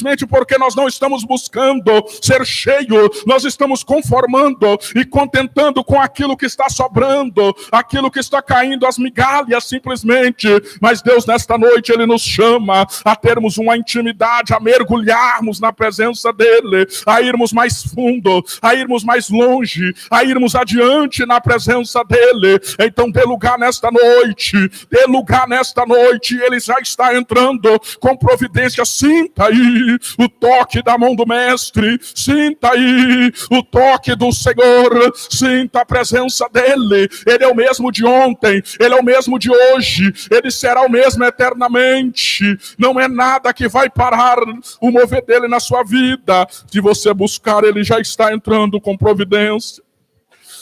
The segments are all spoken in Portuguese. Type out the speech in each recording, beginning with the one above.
simplesmente porque nós não estamos buscando ser cheio, nós estamos conformando e contentando com aquilo que está sobrando, aquilo que está caindo, as migalhas simplesmente. Mas Deus nesta noite Ele nos chama a termos uma intimidade, a mergulharmos na presença dEle, a irmos mais fundo, a irmos mais longe, a irmos adiante na presença dEle. Então dê lugar nesta noite, dê lugar nesta noite. Ele já está entrando com providência. Sinta aí o toque da mão do Mestre, sinta aí o toque do Senhor, sinta a presença dEle. Ele é o mesmo de ontem, Ele é o mesmo de hoje, Ele será o mesmo eternamente. Não é nada que vai parar o mover dEle na sua vida. Se você buscar, Ele já está entrando com providência.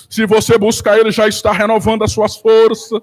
Se você buscar Ele, já está renovando as suas forças.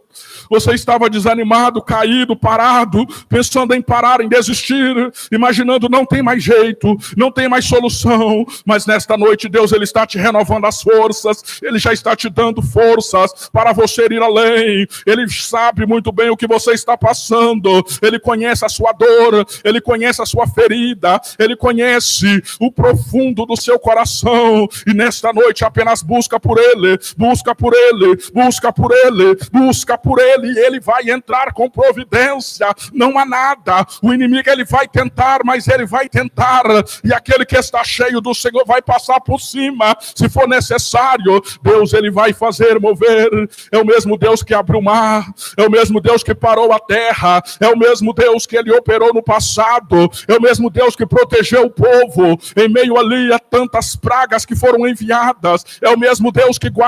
Você estava desanimado, caído, parado, pensando em parar, em desistir, imaginando não tem mais jeito, não tem mais solução. Mas nesta noite Deus Ele está te renovando as forças. Ele já está te dando forças para você ir além. Ele sabe muito bem o que você está passando. Ele conhece a sua dor, Ele conhece a sua ferida, Ele conhece o profundo do seu coração. E nesta noite apenas busca por Ele. Busca por Ele, busca por Ele, busca por Ele, e Ele vai entrar com providência. Não há nada, o inimigo ele vai tentar, mas ele vai tentar, e aquele que está cheio do Senhor vai passar por cima, se for necessário. Deus ele vai fazer mover. É o mesmo Deus que abriu o mar, é o mesmo Deus que parou a terra, é o mesmo Deus que ele operou no passado, é o mesmo Deus que protegeu o povo em meio ali a tantas pragas que foram enviadas, é o mesmo Deus que guardou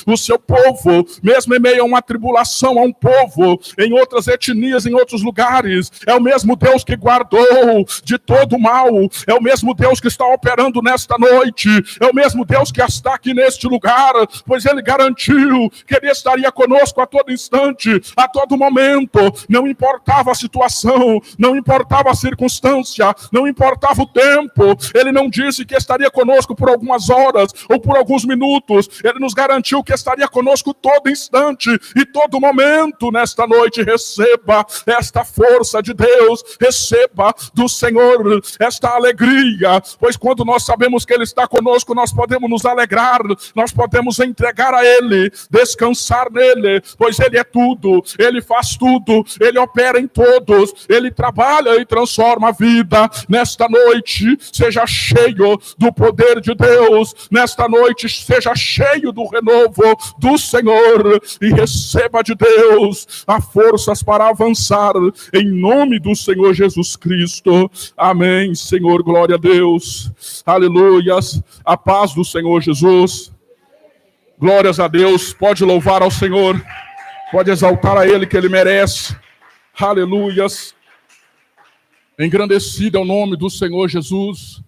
o seu povo, mesmo em meio a uma tribulação, a um povo, em outras etnias, em outros lugares. É o mesmo Deus que guardou de todo o mal, é o mesmo Deus que está operando nesta noite, é o mesmo Deus que está aqui neste lugar, pois Ele garantiu que Ele estaria conosco a todo instante, a todo momento. Não importava a situação, não importava a circunstância, não importava o tempo. Ele não disse que estaria conosco por algumas horas ou por alguns minutos. Ele nos garantiu que estaria conosco todo instante e todo momento. Nesta noite receba esta força de Deus, receba do Senhor esta alegria, pois quando nós sabemos que Ele está conosco, nós podemos nos alegrar, nós podemos entregar a Ele, descansar nele, pois Ele é tudo, Ele faz tudo, Ele opera em todos, Ele trabalha e transforma a vida. Nesta noite seja cheio do poder de Deus, nesta noite seja cheio do renovo do Senhor e receba de Deus as forças para avançar em nome do Senhor Jesus Cristo. Amém, Senhor, glória a Deus, aleluias, a paz do Senhor Jesus, glórias a Deus. Pode louvar ao Senhor, pode exaltar a Ele que Ele merece, aleluias, engrandecido é o nome do Senhor Jesus.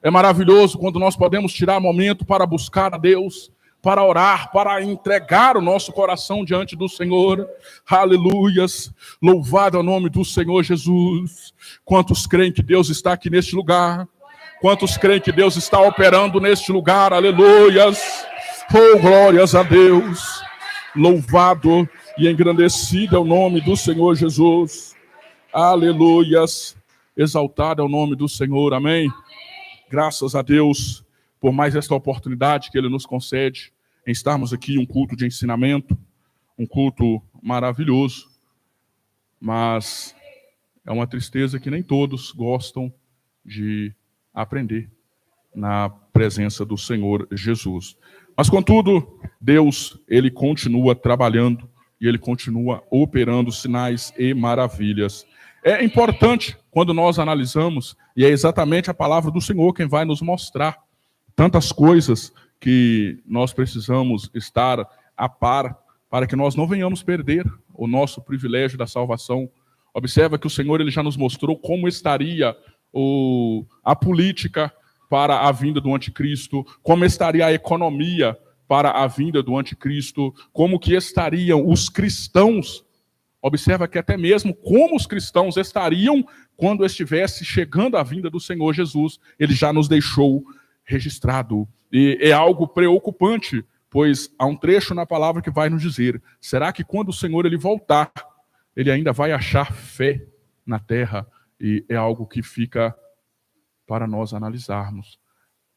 É maravilhoso quando nós podemos tirar momento para buscar a Deus, para orar, para entregar o nosso coração diante do Senhor. Aleluias, louvado é o nome do Senhor Jesus. Quantos creem que Deus está aqui neste lugar? Quantos creem que Deus está operando neste lugar? Aleluias, oh glórias a Deus. Louvado e engrandecido é o nome do Senhor Jesus. Aleluias, exaltado é o nome do Senhor, amém. Graças a Deus por mais esta oportunidade que Ele nos concede em estarmos aqui em um culto de ensinamento, um culto maravilhoso, mas é uma tristeza que nem todos gostam de aprender na presença do Senhor Jesus. Mas, contudo, Deus, Ele continua trabalhando e Ele continua operando sinais e maravilhas. É importante quando nós analisamos, e é exatamente a palavra do Senhor quem vai nos mostrar tantas coisas que nós precisamos estar a par para que nós não venhamos perder o nosso privilégio da salvação. Observa que o Senhor ele já nos mostrou como estaria a política para a vinda do anticristo, como estaria a economia para a vinda do anticristo, como que estariam os cristãos. Observa que até mesmo como os cristãos estariam quando estivesse chegando a vinda do Senhor Jesus, Ele já nos deixou registrado. E é algo preocupante, pois há um trecho na palavra que vai nos dizer: será que quando o Senhor ele voltar, Ele ainda vai achar fé na terra? E é algo que fica para nós analisarmos.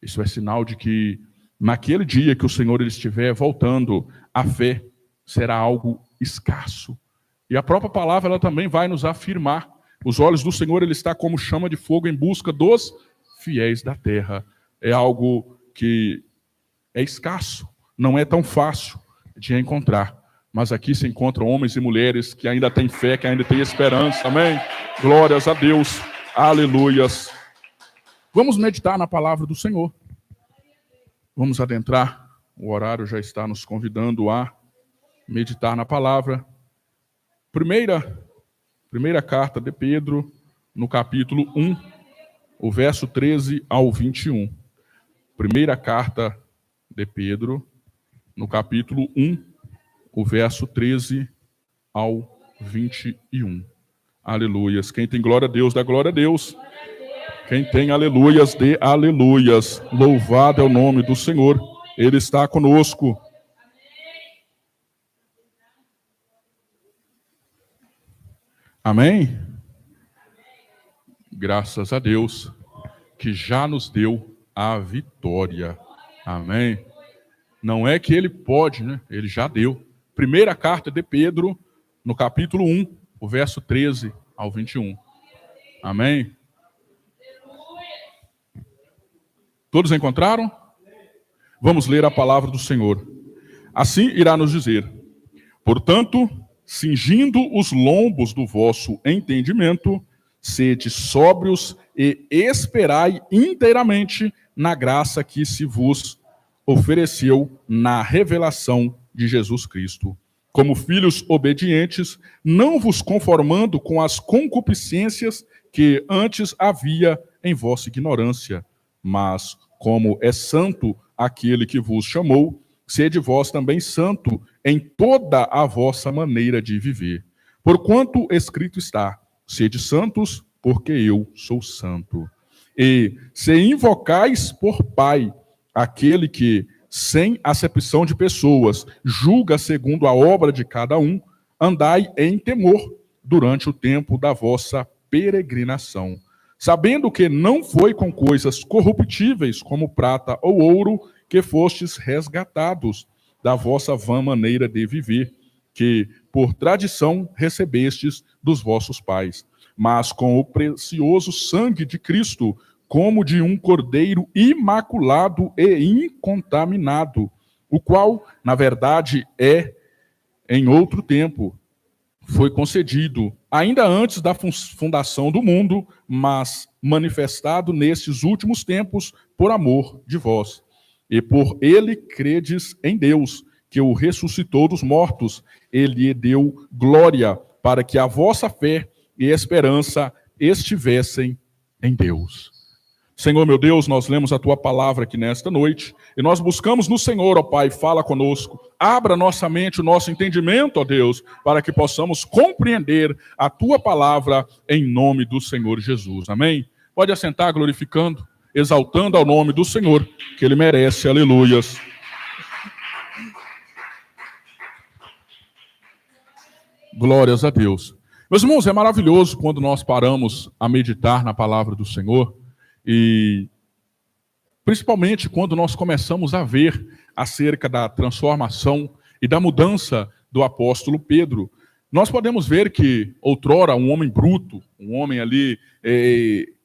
Isso é sinal de que naquele dia que o Senhor ele estiver voltando, a fé será algo escasso. E a própria palavra ela também vai nos afirmar. Os olhos do Senhor ele está como chama de fogo em busca dos fiéis da terra. É algo que é escasso, não é tão fácil de encontrar. Mas aqui se encontram homens e mulheres que ainda têm fé, que ainda têm esperança. Amém? Glórias a Deus. Aleluias. Vamos meditar na palavra do Senhor. Vamos adentrar. O horário já está nos convidando a meditar na palavra. Primeira carta de Pedro, no capítulo 1, o verso 13 ao 21. Primeira carta de Pedro, no capítulo 1, o verso 13 ao 21. Aleluias. Quem tem glória a Deus, dá glória a Deus. Quem tem aleluias, dê aleluias. Louvado é o nome do Senhor. Ele está conosco. Amém? Graças a Deus, que já nos deu a vitória. Amém? Não é que ele pode, né? Ele já deu. Primeira carta de Pedro, no capítulo 1, o verso 13 ao 21. Amém? Todos encontraram? Vamos ler a palavra do Senhor. Assim irá nos dizer: portanto, cingindo os lombos do vosso entendimento, sede sóbrios e esperai inteiramente na graça que se vos ofereceu na revelação de Jesus Cristo. Como filhos obedientes, não vos conformando com as concupiscências que antes havia em vossa ignorância, mas como é santo aquele que vos chamou, sede vós também santo em toda a vossa maneira de viver. Porquanto escrito está: sede santos, porque eu sou santo. E se invocais por Pai aquele que, sem acepção de pessoas, julga segundo a obra de cada um, andai em temor durante o tempo da vossa peregrinação, sabendo que não foi com coisas corruptíveis como prata ou ouro que fostes resgatados da vossa vã maneira de viver, que por tradição recebestes dos vossos pais, mas com o precioso sangue de Cristo, como de um cordeiro imaculado e incontaminado, o qual, na verdade, em outro tempo, foi concedido, ainda antes da fundação do mundo, mas manifestado nestes últimos tempos por amor de vós. E por ele credes em Deus, que o ressuscitou dos mortos, ele lhe deu glória, para que a vossa fé e esperança estivessem em Deus. Senhor, meu Deus, nós lemos a Tua palavra aqui nesta noite, e nós buscamos no Senhor, ó Pai, fala conosco, abra nossa mente, o nosso entendimento, ó Deus, para que possamos compreender a Tua palavra em nome do Senhor Jesus. Amém? Pode assentar glorificando, exaltando ao nome do Senhor, que Ele merece, aleluias. Glórias a Deus. Meus irmãos, é maravilhoso quando nós paramos a meditar na palavra do Senhor, e principalmente quando nós começamos a ver acerca da transformação e da mudança do apóstolo Pedro. Nós podemos ver que outrora um homem bruto, um homem ali,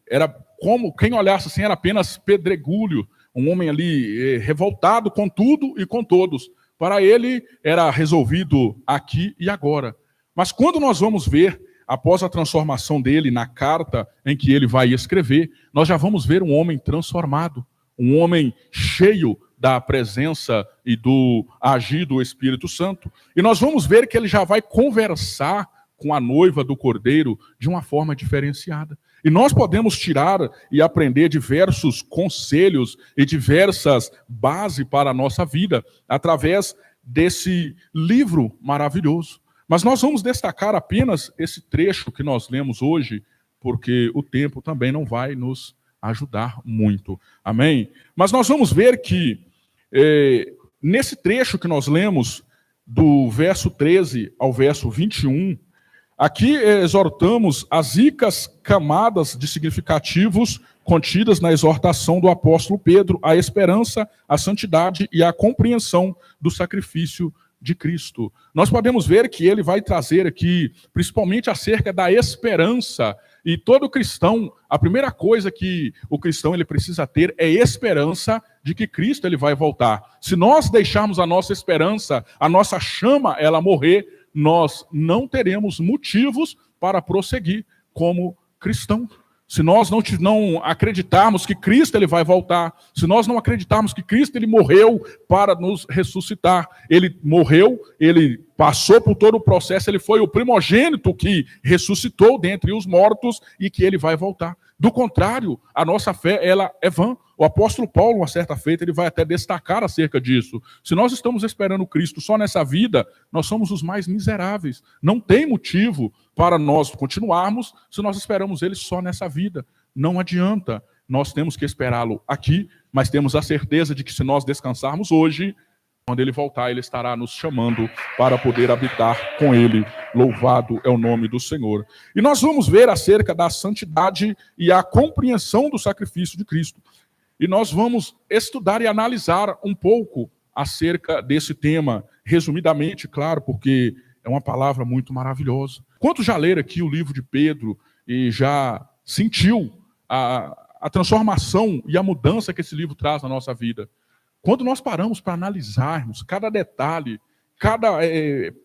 era como, quem olhasse assim, era apenas pedregulho, um homem ali revoltado com tudo e com todos. Para ele era resolvido aqui e agora. Mas quando nós vamos ver, após a transformação dele na carta em que ele vai escrever, nós já vamos ver um homem transformado, um homem cheio da presença e do agir do Espírito Santo. E nós vamos ver que ele já vai conversar com a noiva do Cordeiro de uma forma diferenciada. E nós podemos tirar e aprender diversos conselhos e diversas bases para a nossa vida através desse livro maravilhoso. Mas nós vamos destacar apenas esse trecho que nós lemos hoje, porque o tempo também não vai nos ajudar muito. Amém? Mas nós vamos ver que, nesse trecho que nós lemos, do verso 13 ao verso 21, aqui exortamos as ricas camadas de significativos contidas na exortação do apóstolo Pedro, a esperança, a santidade e a compreensão do sacrifício de Cristo. Nós podemos ver que ele vai trazer aqui, principalmente acerca da esperança. E todo cristão, a primeira coisa que o cristão ele precisa ter é esperança de que Cristo ele vai voltar. Se nós deixarmos a nossa esperança, a nossa chama, ela morrer, nós não teremos motivos para prosseguir como cristão. Se nós não acreditarmos que Cristo ele vai voltar, se nós não acreditarmos que Cristo ele morreu para nos ressuscitar, ele morreu, ele passou por todo o processo, ele foi o primogênito que ressuscitou dentre os mortos e que ele vai voltar. Do contrário, a nossa fé ela é vã. O apóstolo Paulo, uma certa feita, ele vai até destacar acerca disso. Se nós estamos esperando Cristo só nessa vida, nós somos os mais miseráveis. Não tem motivo para nós continuarmos se nós esperamos ele só nessa vida. Não adianta. Nós temos que esperá-lo aqui, mas temos a certeza de que se nós descansarmos hoje, quando ele voltar, ele estará nos chamando para poder habitar com ele. Louvado é o nome do Senhor. E nós vamos ver acerca da santidade e a compreensão do sacrifício de Cristo. E nós vamos estudar e analisar um pouco acerca desse tema, resumidamente, claro, porque é uma palavra muito maravilhosa. Quantos já leram aqui o livro de Pedro e já sentiu a transformação e a mudança que esse livro traz na nossa vida? Quando nós paramos para analisarmos cada detalhe, cada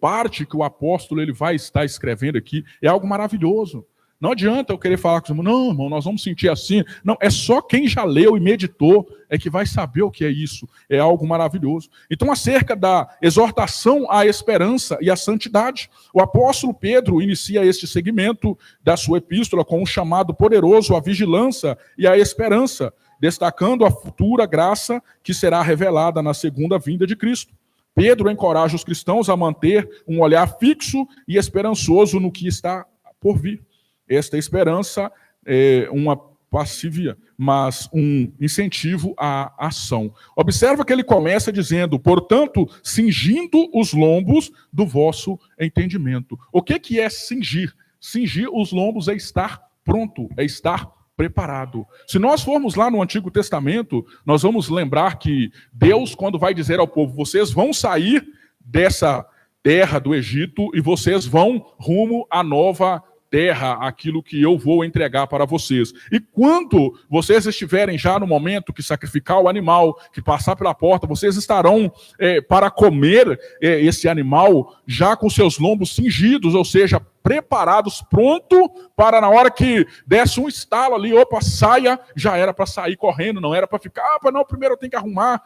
parte que o apóstolo ele vai estar escrevendo aqui, é algo maravilhoso. Não adianta eu querer falar com os irmãos, não, irmão, nós vamos sentir assim. Não, é só quem já leu e meditou é que vai saber o que é isso. É algo maravilhoso. Então, acerca da exortação à esperança e à santidade, o apóstolo Pedro inicia este segmento da sua epístola com um chamado poderoso à vigilância e à esperança, destacando a futura graça que será revelada na segunda vinda de Cristo. Pedro encoraja os cristãos a manter um olhar fixo e esperançoso no que está por vir. Esta esperança é uma passivia, mas um incentivo à ação. Observa que ele começa dizendo, portanto, cingindo os lombos do vosso entendimento. O que é cingir? Cingir os lombos é estar pronto, é estar preparado. Se nós formos lá no Antigo Testamento, nós vamos lembrar que Deus, quando vai dizer ao povo, vocês vão sair dessa terra do Egito e vocês vão rumo à nova terra, aquilo que eu vou entregar para vocês. E quando vocês estiverem já no momento que sacrificar o animal, que passar pela porta, vocês estarão para comer esse animal já com seus lombos cingidos, ou seja, preparados, pronto para na hora que desse um estalo ali, opa, saia, já era para sair correndo, não era para ficar, não, primeiro eu tenho que arrumar.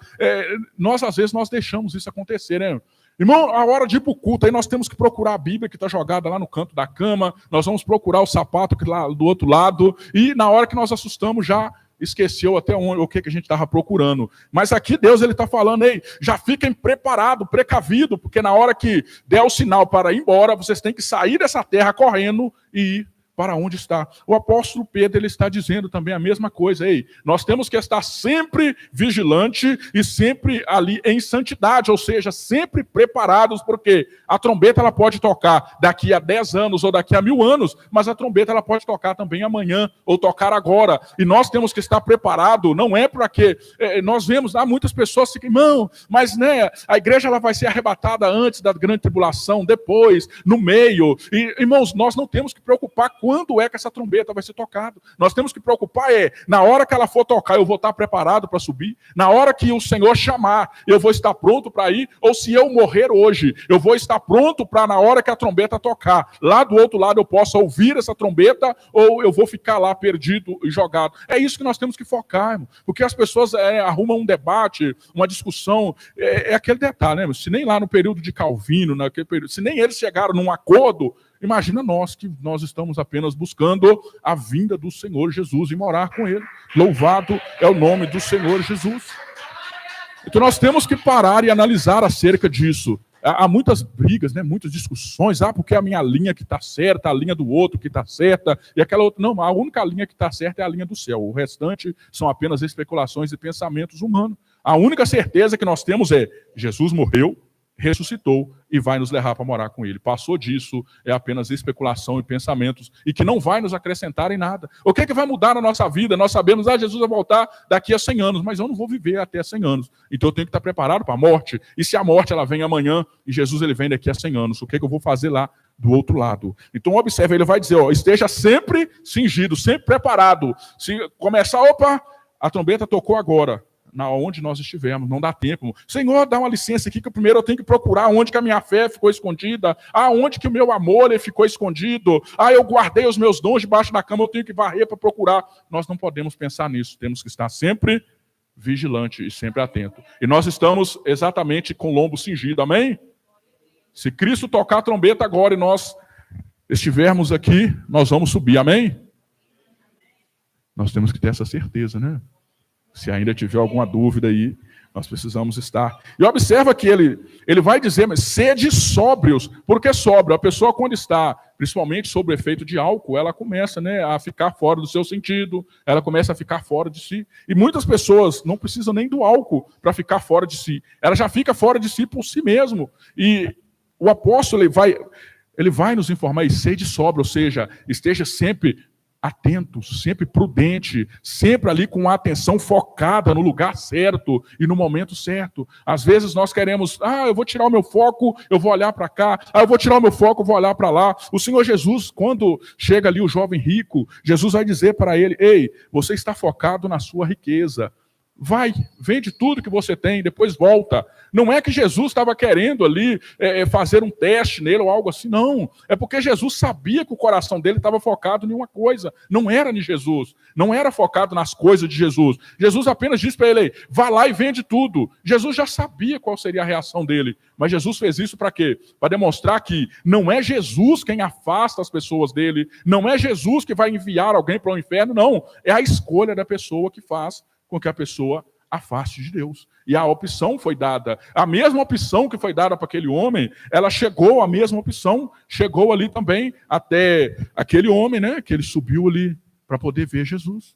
Nós, às vezes, nós deixamos isso acontecer, né? Irmão, a hora de ir para o culto, aí nós temos que procurar a Bíblia que está jogada lá no canto da cama, nós vamos procurar o sapato que lá do outro lado, e na hora que nós assustamos já esqueceu até o que a gente estava procurando. Mas aqui Deus ele está falando, ei, já fiquem preparados, precavidos, porque na hora que der o sinal para ir embora, vocês têm que sair dessa terra correndo e ir para onde está. O apóstolo Pedro ele está dizendo também a mesma coisa. Ei, nós temos que estar sempre vigilante e sempre ali em santidade, ou seja, sempre preparados, porque a trombeta ela pode tocar daqui a 10 anos ou daqui a 1000 anos, mas a trombeta ela pode tocar também amanhã ou tocar agora. E nós temos que estar preparados, não é para que nós vemos muitas pessoas que, irmão, mas né, a igreja ela vai ser arrebatada antes da grande tribulação, depois, no meio. E, irmãos, nós não temos que preocupar quando é que essa trombeta vai ser tocada. Nós temos que preocupar na hora que ela for tocar, eu vou estar preparado para subir. Na hora que o Senhor chamar, eu vou estar pronto para ir. Ou se eu morrer hoje, eu vou estar pronto para na hora que a trombeta tocar, lá do outro lado eu possa ouvir essa trombeta, ou eu vou ficar lá perdido e jogado. É isso que nós temos que focar, irmão. Porque as pessoas arrumam um debate, uma discussão, é aquele detalhe, né? Se nem lá no período de Calvino, naquele período, se nem eles chegaram num acordo, imagina nós que nós estamos apenas buscando a vinda do Senhor Jesus e morar com Ele. Louvado é o nome do Senhor Jesus. Então nós temos que parar e analisar acerca disso. Há muitas brigas, né? Muitas discussões. Porque a minha linha que está certa, a linha do outro que está certa, e aquela outra. Não, a única linha que está certa é a linha do céu. O restante são apenas especulações e pensamentos humanos. A única certeza que nós temos é Jesus morreu, ressuscitou e vai nos levar para morar com ele. Passou disso, é apenas especulação e pensamentos, e que não vai nos acrescentar em nada. O que é que vai mudar na nossa vida? Nós sabemos, Jesus vai voltar daqui a 100 anos, mas eu não vou viver até 100 anos. Então eu tenho que estar preparado para a morte. E se a morte ela vem amanhã, e Jesus ele vem daqui a 100 anos, o que é que eu vou fazer lá do outro lado? Então observe, ele vai dizer, esteja sempre cingido, sempre preparado. Se começar, a trombeta tocou agora. Na onde nós estivermos, não dá tempo. Senhor, dá uma licença aqui, que primeiro eu tenho que procurar onde que a minha fé ficou escondida, onde que o meu amor ficou escondido, eu guardei os meus dons debaixo da cama, eu tenho que varrer para procurar. Nós não podemos pensar nisso, temos que estar sempre vigilante e sempre atento. E nós estamos exatamente com o lombo cingido, amém? Se Cristo tocar a trombeta agora e nós estivermos aqui, nós vamos subir, amém? Nós temos que ter essa certeza, né? Se ainda tiver alguma dúvida aí, nós precisamos estar. E observa que ele vai dizer, mas sede sóbrios. Por que sóbrio? A pessoa quando está, principalmente sob o efeito de álcool, ela começa, né, a ficar fora do seu sentido, ela começa a ficar fora de si. E muitas pessoas não precisam nem do álcool para ficar fora de si. Ela já fica fora de si por si mesmo. E o apóstolo ele vai nos informar, e sede sóbrio, ou seja, esteja sempre atento, sempre prudente, sempre ali com a atenção focada no lugar certo e no momento certo. Às vezes nós queremos, eu vou tirar o meu foco, eu vou olhar para cá, eu vou tirar o meu foco, eu vou olhar para lá. O Senhor Jesus, quando chega ali o jovem rico, Jesus vai dizer para ele, ei, você está focado na sua riqueza. Vai, vende tudo que você tem, depois volta. Não é que Jesus estava querendo ali fazer um teste nele ou algo assim, não. É porque Jesus sabia que o coração dele estava focado em uma coisa. Não era em Jesus, não era focado nas coisas de Jesus. Jesus apenas disse para ele, vá lá e vende tudo. Jesus já sabia qual seria a reação dele. Mas Jesus fez isso para quê? Para demonstrar que não é Jesus quem afasta as pessoas dele, não é Jesus que vai enviar alguém para o inferno, não. É a escolha da pessoa que faz com que a pessoa afaste de Deus. E a opção foi dada. A mesma opção que foi dada para aquele homem, ela chegou, a mesma opção, chegou ali também até aquele homem, né? Que ele subiu ali para poder ver Jesus.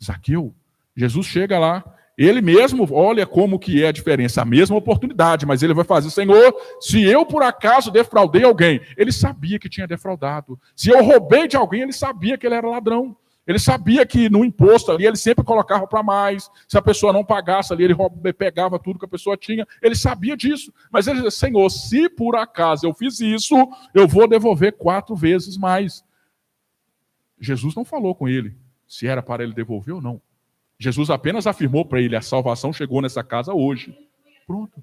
Zaqueu. Jesus chega lá, ele mesmo, olha como que é a diferença, a mesma oportunidade, mas ele vai fazer, Senhor, se eu por acaso defraudei alguém, ele sabia que tinha defraudado. Se eu roubei de alguém, ele sabia que ele era ladrão. Ele sabia que no imposto ali, ele sempre colocava para mais. Se a pessoa não pagasse ali, ele pegava tudo que a pessoa tinha. Ele sabia disso. Mas ele disse, Senhor, se por acaso eu fiz isso, eu vou devolver 4 vezes mais. Jesus não falou com ele se era para ele devolver ou não. Jesus apenas afirmou para ele, a salvação chegou nessa casa hoje. Pronto.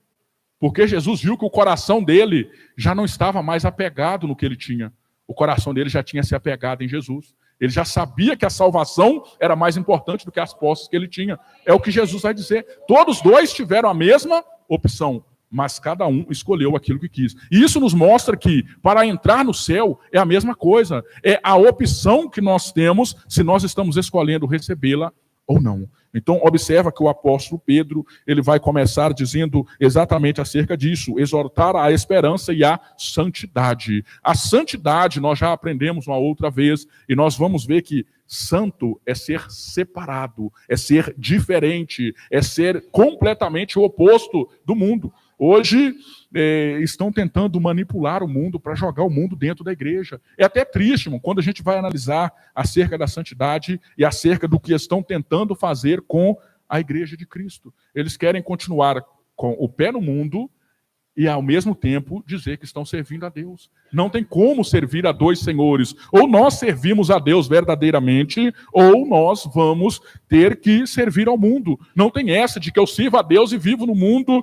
Porque Jesus viu que o coração dele já não estava mais apegado no que ele tinha. O coração dele já tinha se apegado em Jesus. Ele já sabia que a salvação era mais importante do que as posses que ele tinha. É o que Jesus vai dizer. Todos dois tiveram a mesma opção, mas cada um escolheu aquilo que quis. E isso nos mostra que, para entrar no céu, é a mesma coisa. É a opção que nós temos, se nós estamos escolhendo recebê-la ou não. Então, observa que o apóstolo Pedro, ele vai começar dizendo exatamente acerca disso, exortar a esperança e a santidade. A santidade, nós já aprendemos uma outra vez, e nós vamos ver que santo é ser separado, é ser diferente, é ser completamente o oposto do mundo. Hoje, estão tentando manipular o mundo para jogar o mundo dentro da igreja. É até triste, irmão, quando a gente vai analisar acerca da santidade e acerca do que estão tentando fazer com a igreja de Cristo. Eles querem continuar com o pé no mundo e, ao mesmo tempo, dizer que estão servindo a Deus. Não tem como servir a 2 senhores. Ou nós servimos a Deus verdadeiramente, ou nós vamos ter que servir ao mundo. Não tem essa de que eu sirvo a Deus e vivo no mundo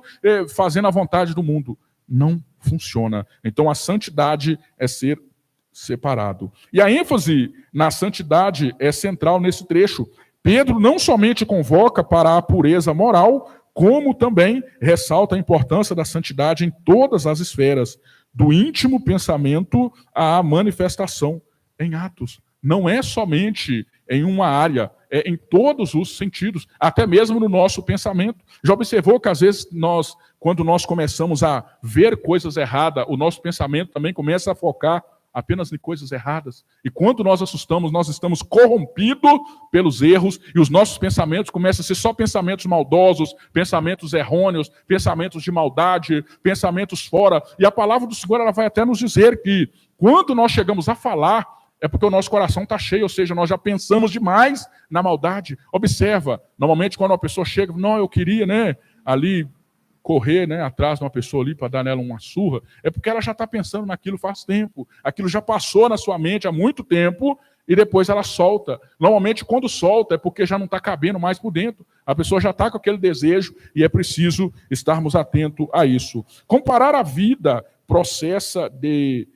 fazendo a vontade do mundo. Não funciona. Então, a santidade é ser separado. E a ênfase na santidade é central nesse trecho. Pedro não somente convoca para a pureza moral, como também ressalta a importância da santidade em todas as esferas, do íntimo pensamento à manifestação em atos. Não é somente em uma área, é em todos os sentidos, até mesmo no nosso pensamento. Já observou que às vezes quando nós começamos a ver coisas erradas, o nosso pensamento também começa a focar apenas em coisas erradas. E quando nós assustamos, nós estamos corrompidos pelos erros e os nossos pensamentos começam a ser só pensamentos maldosos, pensamentos errôneos, pensamentos de maldade, pensamentos fora. E a palavra do Senhor ela vai até nos dizer que quando nós chegamos a falar, é porque o nosso coração está cheio, ou seja, nós já pensamos demais na maldade. Observa, normalmente quando uma pessoa chega, não, eu queria, ali correr, atrás de uma pessoa ali para dar nela uma surra, é porque ela já está pensando naquilo faz tempo. Aquilo já passou na sua mente há muito tempo e depois ela solta. Normalmente quando solta é porque já não está cabendo mais por dentro. A pessoa já está com aquele desejo e é preciso estarmos atentos a isso. Comparar a vida processa de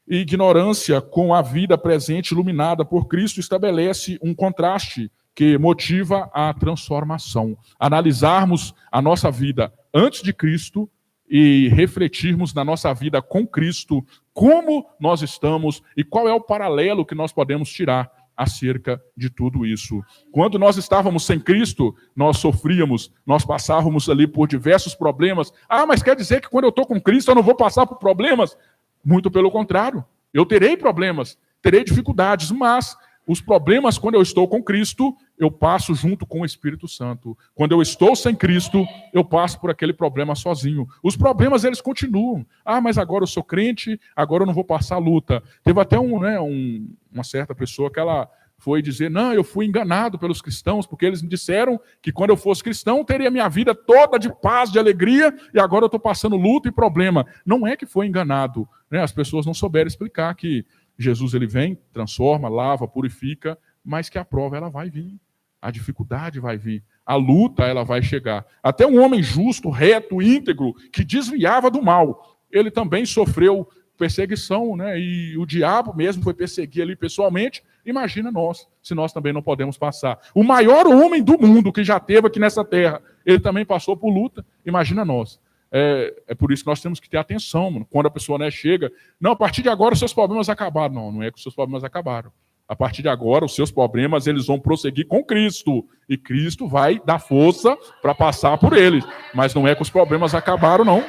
ignorância com a vida presente iluminada por Cristo estabelece um contraste que motiva a transformação. Analisarmos a nossa vida antes de Cristo e refletirmos na nossa vida com Cristo como nós estamos e qual é o paralelo que nós podemos tirar acerca de tudo isso. Quando nós estávamos sem Cristo, nós sofríamos, nós passávamos ali por diversos problemas. Mas quer dizer que quando eu estou com Cristo eu não vou passar por problemas? Muito pelo contrário. Eu terei problemas, terei dificuldades, mas os problemas, quando eu estou com Cristo, eu passo junto com o Espírito Santo. Quando eu estou sem Cristo, eu passo por aquele problema sozinho. Os problemas, eles continuam. Mas agora eu sou crente, agora eu não vou passar luta. Teve até uma certa pessoa que ela foi dizer, não, eu fui enganado pelos cristãos, porque eles me disseram que quando eu fosse cristão, teria minha vida toda de paz, de alegria, e agora eu estou passando luta e problema. Não é que foi enganado. As pessoas não souberam explicar que Jesus ele vem, transforma, lava, purifica, mas que a prova ela vai vir, a dificuldade vai vir, a luta ela vai chegar. Até um homem justo, reto, íntegro, que desviava do mal, ele também sofreu perseguição, e o diabo mesmo foi perseguir ali pessoalmente. Imagina nós, se nós também não podemos passar. O maior homem do mundo que já teve aqui nessa terra, ele também passou por luta, imagina nós. É por isso que nós temos que ter atenção, mano. Quando a pessoa chega, não, a partir de agora os seus problemas acabaram. Não é que os seus problemas acabaram. A partir de agora os seus problemas eles vão prosseguir com Cristo. E Cristo vai dar força para passar por eles. Mas não é que os problemas acabaram, não.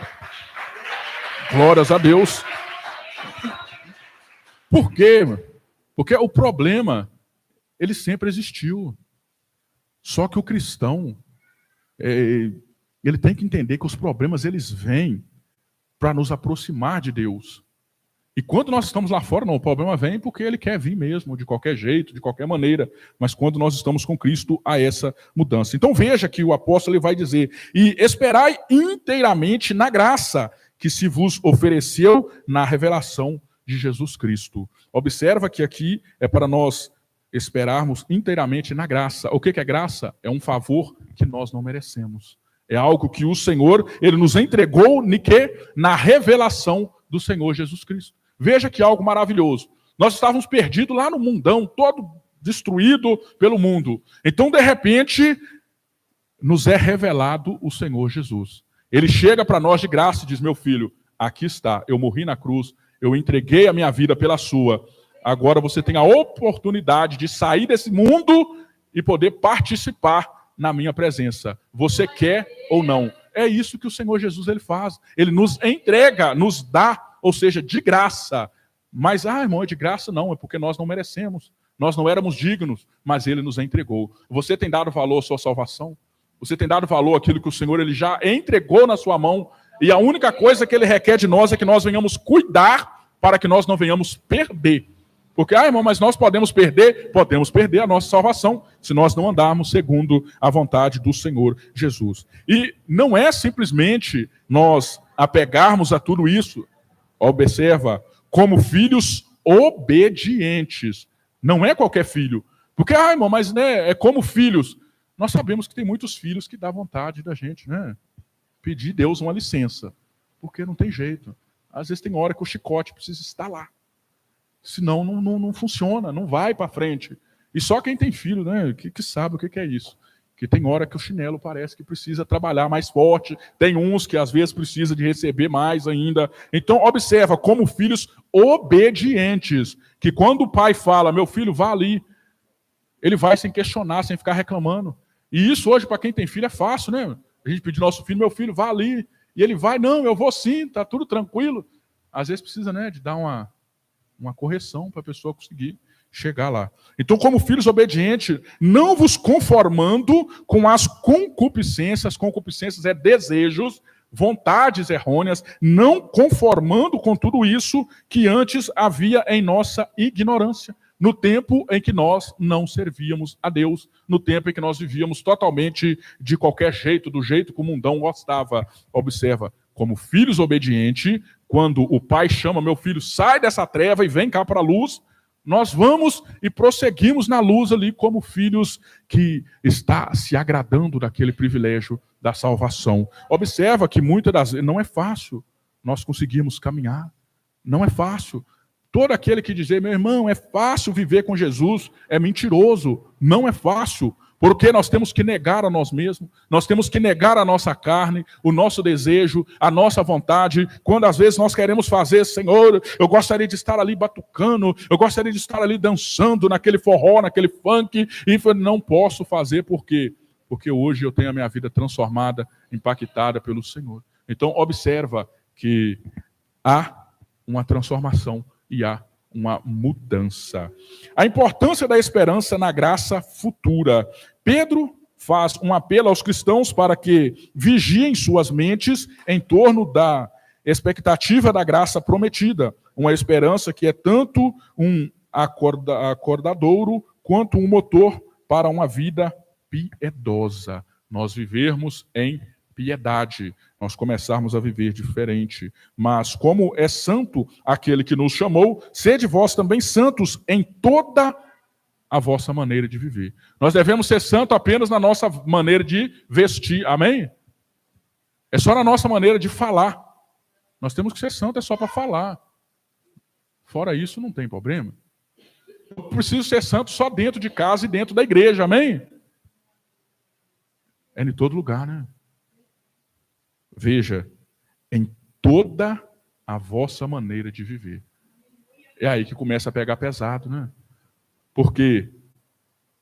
Glórias a Deus. Por quê? Porque o problema, ele sempre existiu. Só que o cristão, ele tem que entender que os problemas, eles vêm para nos aproximar de Deus. E quando nós estamos lá fora, não, o problema vem porque ele quer vir mesmo, de qualquer jeito, de qualquer maneira. Mas quando nós estamos com Cristo, há essa mudança. Então veja que o apóstolo ele vai dizer, e esperai inteiramente na graça que se vos ofereceu na revelação de Jesus Cristo. Observa que aqui é para nós esperarmos inteiramente na graça. O que é graça? É um favor que nós não merecemos. É algo que o Senhor, ele nos entregou na revelação do Senhor Jesus Cristo. Veja que algo maravilhoso. Nós estávamos perdidos lá no mundão, todo destruído pelo mundo. Então, de repente, nos é revelado o Senhor Jesus. Ele chega para nós de graça e diz, meu filho, aqui está, eu morri na cruz, eu entreguei a minha vida pela sua. Agora você tem a oportunidade de sair desse mundo e poder participar na minha presença. Você quer ou não? É isso que o Senhor Jesus ele faz. Ele nos entrega, nos dá, ou seja, de graça. Mas, irmão, é de graça não, é porque nós não merecemos. Nós não éramos dignos, mas ele nos entregou. Você tem dado valor à sua salvação? Você tem dado valor àquilo que o Senhor ele já entregou na sua mão? E a única coisa que ele requer de nós é que nós venhamos cuidar para que nós não venhamos perder. Porque, irmão, mas nós podemos perder a nossa salvação se nós não andarmos segundo a vontade do Senhor Jesus. E não é simplesmente nós apegarmos a tudo isso, observa, como filhos obedientes. Não é qualquer filho. Porque, irmão, mas é como filhos. Nós sabemos que tem muitos filhos que dá vontade da gente, pedir a Deus uma licença. Porque não tem jeito. Às vezes tem hora que o chicote precisa estar lá. Senão não funciona, não vai para frente. E só quem tem filho, que sabe o que é isso. Que tem hora que o chinelo parece que precisa trabalhar mais forte. Tem uns que às vezes precisa de receber mais ainda. Então observa, como filhos obedientes. Que quando o pai fala, meu filho, vá ali. Ele vai sem questionar, sem ficar reclamando. E isso hoje para quem tem filho é fácil, A gente pedir nosso filho, meu filho, vá ali. E ele vai, não, eu vou sim, tá tudo tranquilo. Às vezes precisa, de dar uma uma correção para a pessoa conseguir chegar lá. Então, como filhos obedientes, não vos conformando com as concupiscências é desejos, vontades errôneas, não conformando com tudo isso que antes havia em nossa ignorância, no tempo em que nós não servíamos a Deus, no tempo em que nós vivíamos totalmente de qualquer jeito, do jeito que o mundão gostava. Observa, como filhos obedientes, quando o pai chama, meu filho, sai dessa treva e vem cá para a luz, nós vamos e prosseguimos na luz ali como filhos que está se agradando daquele privilégio da salvação. Observa que muitas das vezes não é fácil nós conseguirmos caminhar, não é fácil. Todo aquele que dizer, meu irmão, é fácil viver com Jesus, é mentiroso, não é fácil. Porque nós temos que negar a nós mesmos, nós temos que negar a nossa carne, o nosso desejo, a nossa vontade. Quando às vezes nós queremos fazer, Senhor, eu gostaria de estar ali batucando, eu gostaria de estar ali dançando naquele forró, naquele funk, e não posso fazer, por quê? Porque hoje eu tenho a minha vida transformada, impactada pelo Senhor. Então observa que há uma transformação e há uma mudança. A importância da esperança na graça futura. Pedro faz um apelo aos cristãos para que vigiem suas mentes em torno da expectativa da graça prometida. Uma esperança que é tanto um acordadouro quanto um motor para uma vida piedosa. Nós vivermos em piedade, nós começarmos a viver diferente. Mas como é santo aquele que nos chamou, sede vós também santos em toda a vossa maneira de viver. Nós devemos ser santos apenas na nossa maneira de vestir, amém? É só na nossa maneira de falar. Nós temos que ser santos, é só para falar. Fora isso, não tem problema. Eu preciso ser santo só dentro de casa e dentro da igreja, amém? É em todo lugar, né? Veja, em toda a vossa maneira de viver. É aí que começa a pegar pesado, né? Porque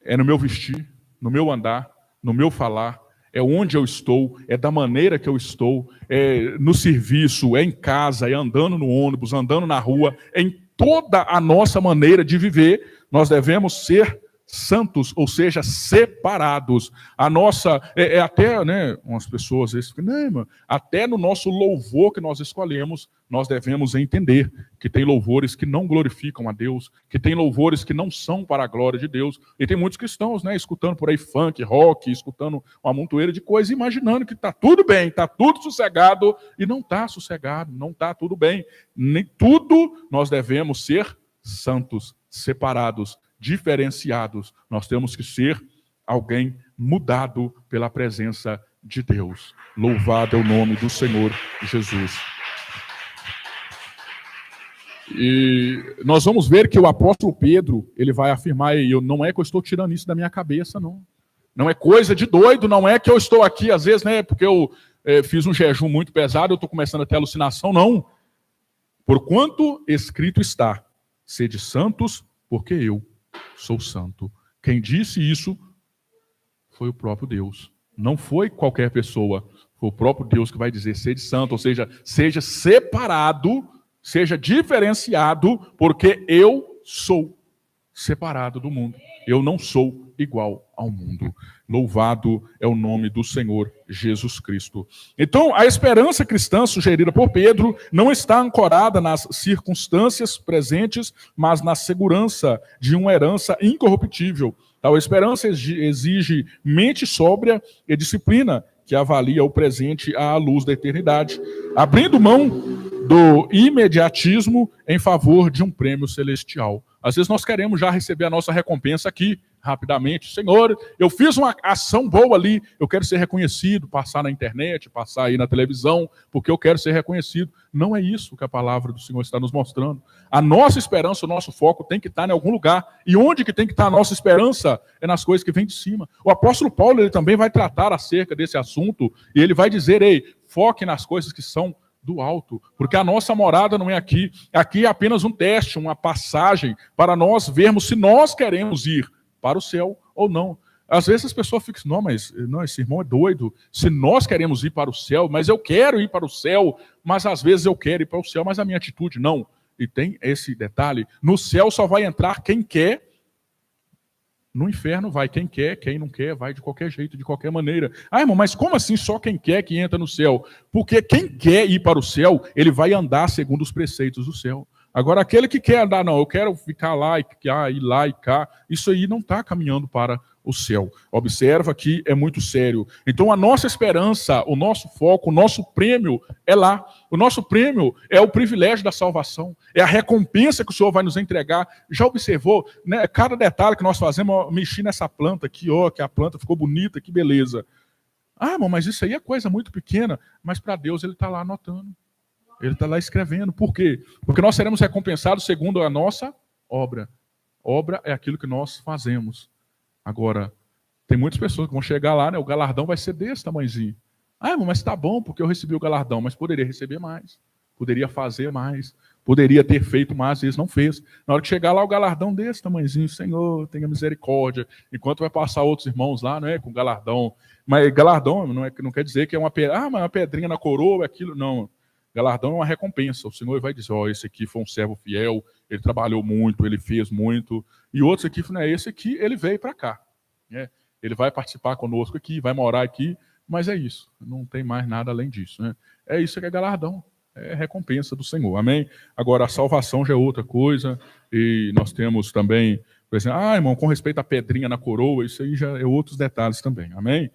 é no meu vestir, no meu andar, no meu falar, é onde eu estou, é da maneira que eu estou, é no serviço, é em casa, é andando no ônibus, andando na rua, em toda a nossa maneira de viver, nós devemos ser santos, ou seja, separados. A nossa, até, né, umas pessoas às vezes ficam, não, irmão, até no nosso louvor que nós escolhemos, nós devemos entender que tem louvores que não glorificam a Deus, que tem louvores que não são para a glória de Deus. E tem muitos cristãos, né, escutando por aí funk, rock, escutando uma montoeira de coisas, imaginando que está tudo bem, está tudo sossegado, e não está sossegado, não está tudo bem. Nem tudo nós devemos ser santos, separados, diferenciados. Nós temos que ser alguém mudado pela presença de Deus. Louvado é o nome do Senhor Jesus. E nós vamos ver que o apóstolo Pedro, ele vai afirmar, e eu não é que eu estou tirando isso da minha cabeça, não. Não é coisa de doido, não é que eu estou aqui, às vezes, né, porque eu fiz um jejum muito pesado, eu estou começando a ter alucinação, não. Porquanto escrito está, sede santos, porque eu sou santo. Quem disse isso foi o próprio Deus. Não foi qualquer pessoa. Foi o próprio Deus que vai dizer, sede santo, ou seja, seja separado, seja diferenciado, porque eu sou separado do mundo. Eu não sou igual ao mundo. Louvado é o nome do Senhor Jesus Cristo. Então, a esperança cristã sugerida por Pedro não está ancorada nas circunstâncias presentes, mas na segurança de uma herança incorruptível. Tal esperança exige mente sóbria e disciplina, que avalia o presente à luz da eternidade, abrindo mão do imediatismo em favor de um prêmio celestial. Às vezes nós queremos já receber a nossa recompensa aqui, rapidamente. Senhor, eu fiz uma ação boa ali, eu quero ser reconhecido, passar na internet, passar aí na televisão, porque eu quero ser reconhecido. Não é isso que a palavra do Senhor está nos mostrando. A nossa esperança, o nosso foco tem que estar em algum lugar. E onde que tem que estar a nossa esperança? É nas coisas que vêm de cima. O apóstolo Paulo, ele também vai tratar acerca desse assunto, e ele vai dizer, ei, foque nas coisas que são do alto, porque a nossa morada não é aqui. Aqui é apenas um teste, uma passagem, para nós vermos se nós queremos ir para o céu ou não. Às vezes as pessoas ficam, não, esse irmão é doido, se nós queremos ir para o céu, mas eu quero ir para o céu, mas às vezes eu quero ir para o céu, mas a minha atitude não. E tem esse detalhe, no céu só vai entrar quem quer, no inferno vai quem quer, quem não quer vai de qualquer jeito, de qualquer maneira. Ah, irmão, mas como assim só quem quer que entra no céu? Porque quem quer ir para o céu, ele vai andar segundo os preceitos do céu. Agora, aquele que quer andar, não, eu quero ficar lá e cá, ir lá e cá, isso aí não está caminhando para o céu. Observa que é muito sério. Então, a nossa esperança, o nosso foco, o nosso prêmio é lá. O nosso prêmio é o privilégio da salvação, é a recompensa que o Senhor vai nos entregar. Já observou, né, cada detalhe que nós fazemos, ó, mexi nessa planta aqui, ó, que a planta ficou bonita, que beleza. Ah, irmão, mas isso aí é coisa muito pequena, mas para Deus ele está lá anotando. Ele está lá escrevendo. Por quê? Porque nós seremos recompensados segundo a nossa obra. Obra é aquilo que nós fazemos. Agora, tem muitas pessoas que vão chegar lá, né? O galardão vai ser desse tamanhozinho. Ah, irmão, mas está bom, porque eu recebi o galardão, mas poderia receber mais. Poderia fazer mais. Poderia ter feito mais, às vezes não fez. Na hora que chegar lá, o galardão desse tamanhozinho, Senhor, tenha misericórdia. Enquanto vai passar outros irmãos lá, né, com galardão. Mas galardão não quer dizer que é uma pedrinha na coroa, aquilo. Não. Galardão é uma recompensa. O Senhor vai dizer, ó, esse aqui foi um servo fiel, ele trabalhou muito, ele fez muito. E outros aqui, não é esse aqui, ele veio para cá. Né? Ele vai participar conosco aqui, vai morar aqui, mas é isso. Não tem mais nada além disso. Né? É isso que é galardão. É recompensa do Senhor. Amém? Agora, a salvação já é outra coisa. E nós temos também, por exemplo, irmão, com respeito à pedrinha na coroa, isso aí já é outros detalhes também. Amém?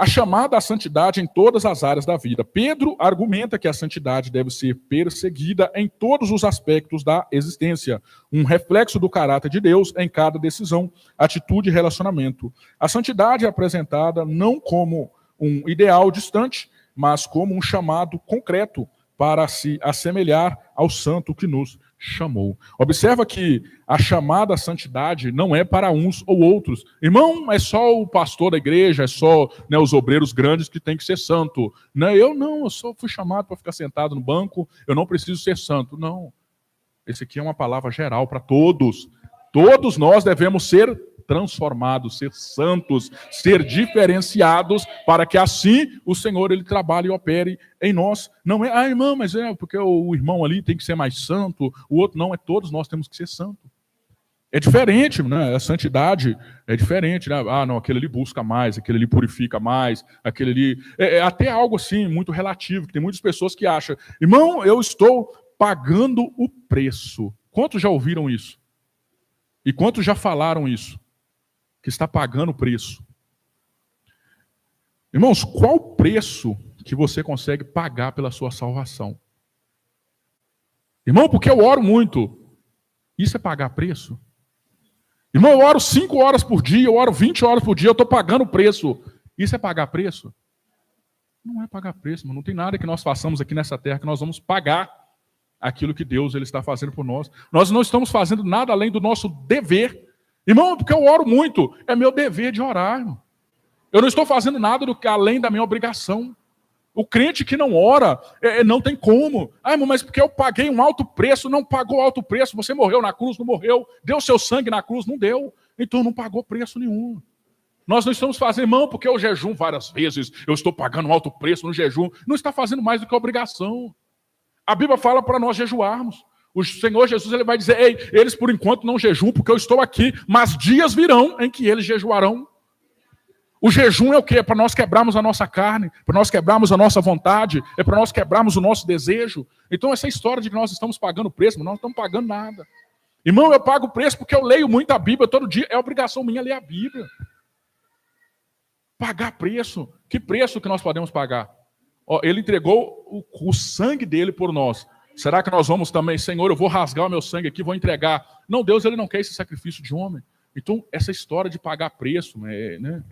A chamada à santidade em todas as áreas da vida. Pedro argumenta que a santidade deve ser perseguida em todos os aspectos da existência, um reflexo do caráter de Deus em cada decisão, atitude e relacionamento. A santidade é apresentada não como um ideal distante, mas como um chamado concreto para se assemelhar ao santo que nos chamou. Observa que a chamada à santidade não é para uns ou outros. Irmão, é só o pastor da igreja, é só, né, os obreiros grandes que tem que ser santo. Não, eu só fui chamado para ficar sentado no banco, eu não preciso ser santo. Não. Esse aqui é uma palavra geral para todos. Todos nós devemos ser transformados, ser santos, ser diferenciados, para que assim o Senhor ele trabalhe e opere em nós. Não é, irmão, mas é porque o irmão ali tem que ser mais santo, o outro não, é todos nós temos que ser santo. É diferente, né? A santidade é diferente, né? Ah, não, aquele ali busca mais, aquele ali purifica mais, aquele ali... É até algo assim, muito relativo, que tem muitas pessoas que acham, irmão, eu estou pagando o preço. Quantos já ouviram isso? E quantos já falaram isso? Que está pagando o preço. Irmãos, qual o preço que você consegue pagar pela sua salvação? Irmão, porque eu oro muito. Isso é pagar preço? Irmão, eu oro 5 horas por dia, eu oro 20 horas por dia, eu estou pagando o preço. Isso é pagar preço? Não é pagar preço, irmão. Não tem nada que nós façamos aqui nessa terra que nós vamos pagar aquilo que Deus ele está fazendo por nós. Nós não estamos fazendo nada além do nosso dever. Irmão, porque eu oro muito, é meu dever de orar, irmão. Eu não estou fazendo nada do que além da minha obrigação. O crente que não ora, não tem como. Ah, irmão, mas porque eu paguei um alto preço, não pagou alto preço, você morreu na cruz, não morreu, deu seu sangue na cruz, não deu, então não pagou preço nenhum. Nós não estamos fazendo, irmão, porque eu jejum várias vezes, eu estou pagando um alto preço no jejum, não está fazendo mais do que obrigação. A Bíblia fala para nós jejuarmos. O Senhor Jesus ele vai dizer, ei, eles por enquanto não jejuam porque eu estou aqui, mas dias virão em que eles jejuarão. O jejum é o quê? É para nós quebrarmos a nossa carne, para nós quebrarmos a nossa vontade, é para nós quebrarmos o nosso desejo. Então essa história de que nós estamos pagando preço, mas nós não estamos pagando nada. Irmão, eu pago preço porque eu leio muito a Bíblia todo dia, é obrigação minha ler a Bíblia. Pagar preço, que preço que nós podemos pagar? Ele entregou o sangue dele por nós. Será que nós vamos também, Senhor, eu vou rasgar o meu sangue aqui, vou entregar? Não, Deus ele não quer esse sacrifício de homem. Então, essa história de pagar preço, né,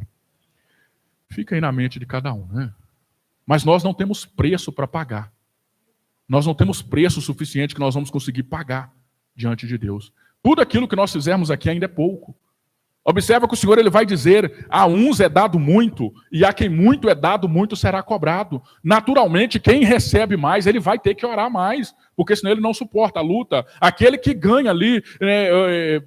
fica aí na mente de cada um. Né? Mas nós não temos preço para pagar. Nós não temos preço suficiente que nós vamos conseguir pagar diante de Deus. Tudo aquilo que nós fizermos aqui ainda é pouco. Observa que o Senhor ele vai dizer, a uns é dado muito, e a quem muito é dado, muito será cobrado. Naturalmente, quem recebe mais, ele vai ter que orar mais, porque senão ele não suporta a luta. Aquele que ganha ali,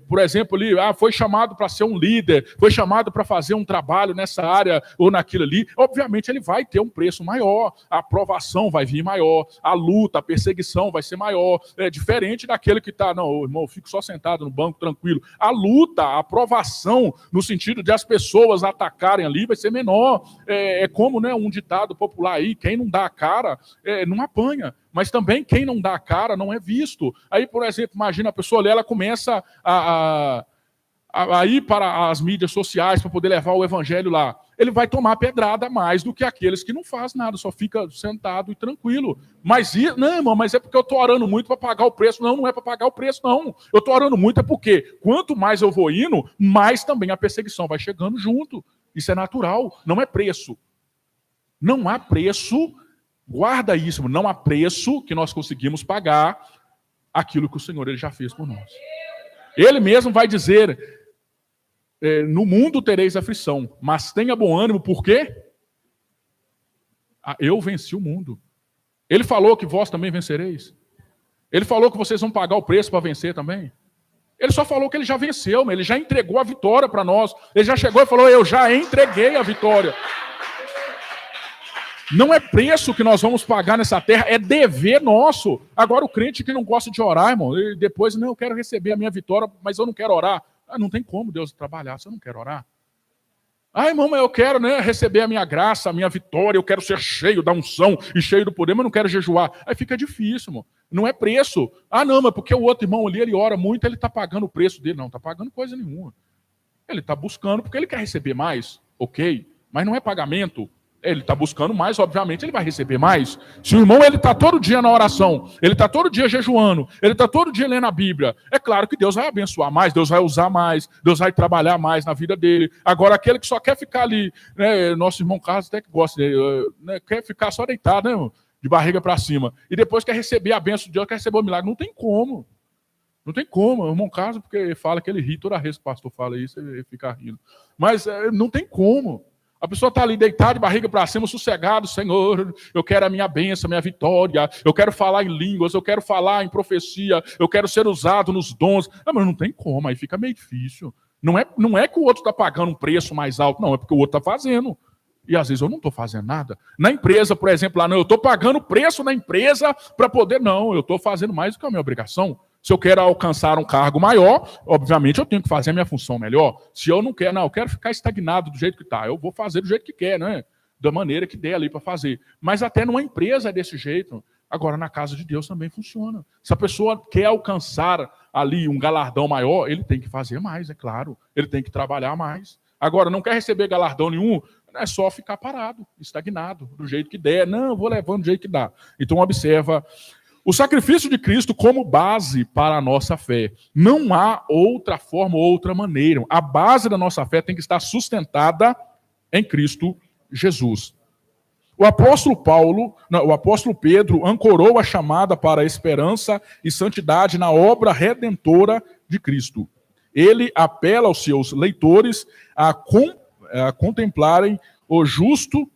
por exemplo, ali, foi chamado para ser um líder, foi chamado para fazer um trabalho nessa área ou naquilo ali, obviamente ele vai ter um preço maior, a aprovação vai vir maior, a luta, a perseguição vai ser maior, diferente daquele que está, não, irmão, eu fico só sentado no banco, tranquilo. A luta, a aprovação, no sentido de as pessoas atacarem ali, vai ser menor. É como, né, um ditado popular aí, quem não dá a cara, não apanha. Mas também quem não dá a cara não é visto. Aí, por exemplo, imagina a pessoa ali, ela começa a ir para as mídias sociais para poder levar o evangelho lá. Ele vai tomar pedrada mais do que aqueles que não fazem nada, só fica sentado e tranquilo. Mas, não, irmão, mas é porque eu estou orando muito para pagar o preço. Não, não é para pagar o preço, não. Eu estou orando muito é porque quanto mais eu vou indo, mais também a perseguição vai chegando junto. Isso é natural, não é preço. Não há preço, guarda isso, não há preço que nós conseguimos pagar aquilo que o Senhor ele já fez por nós. Ele mesmo vai dizer, no mundo tereis aflição, mas tenha bom ânimo, por quê? Eu venci o mundo. Ele falou que vós também vencereis. Ele falou que vocês vão pagar o preço para vencer também. Ele só falou que ele já venceu, mas ele já entregou a vitória para nós. Ele já chegou e falou, eu já entreguei a vitória. Não é preço que nós vamos pagar nessa terra, é dever nosso. Agora o crente que não gosta de orar, irmão, ele depois, não, eu quero receber a minha vitória, mas eu não quero orar. Não tem como Deus trabalhar se eu não quero orar. Irmão, mas eu quero, né, receber a minha graça, a minha vitória, eu quero ser cheio da unção e cheio do poder, mas eu não quero jejuar. Aí fica difícil, irmão. Não é preço. Não, mas porque o outro irmão ali, ele ora muito, ele está pagando o preço dele. Não, está pagando coisa nenhuma. Ele está buscando porque ele quer receber mais, ok, mas não é pagamento. Ele está buscando mais, obviamente, ele vai receber mais. Se o irmão ele está todo dia na oração, ele está todo dia jejuando, ele está todo dia lendo a Bíblia, é claro que Deus vai abençoar mais, Deus vai usar mais, Deus vai trabalhar mais na vida dele. Agora, aquele que só quer ficar ali, né, nosso irmão Carlos até que gosta, né, quer ficar só deitado, né, de barriga para cima, e depois quer receber a bênção de Deus, quer receber o milagre, não tem como. Não tem como, o irmão Carlos, porque fala que ele ri toda vez que o pastor fala isso, ele fica rindo. Mas não tem como. A pessoa está ali deitada de barriga para cima, sossegado, Senhor, eu quero a minha bênção, a minha vitória, eu quero falar em línguas, eu quero falar em profecia, eu quero ser usado nos dons. Mas não tem como, aí fica meio difícil. Não é que o outro está pagando um preço mais alto, não, é porque o outro está fazendo. E às vezes eu não estou fazendo nada. Na empresa, por exemplo, lá, não, eu estou pagando preço na empresa para poder, não, eu estou fazendo mais do que a minha obrigação. Se eu quero alcançar um cargo maior, obviamente eu tenho que fazer a minha função melhor. Se eu não quero, não, eu quero ficar estagnado do jeito que está, eu vou fazer do jeito que quer, né? Da maneira que der ali para fazer. Mas até numa empresa é desse jeito. Agora, na casa de Deus também funciona. Se a pessoa quer alcançar ali um galardão maior, ele tem que fazer mais, é claro. Ele tem que trabalhar mais. Agora, não quer receber galardão nenhum, é só ficar parado, estagnado, do jeito que der. Não, eu vou levando do jeito que dá. Então, observa o sacrifício de Cristo como base para a nossa fé. Não há outra forma ou outra maneira. A base da nossa fé tem que estar sustentada em Cristo Jesus. O apóstolo Pedro ancorou a chamada para a esperança e santidade na obra redentora de Cristo. Ele apela aos seus leitores a contemplarem o justo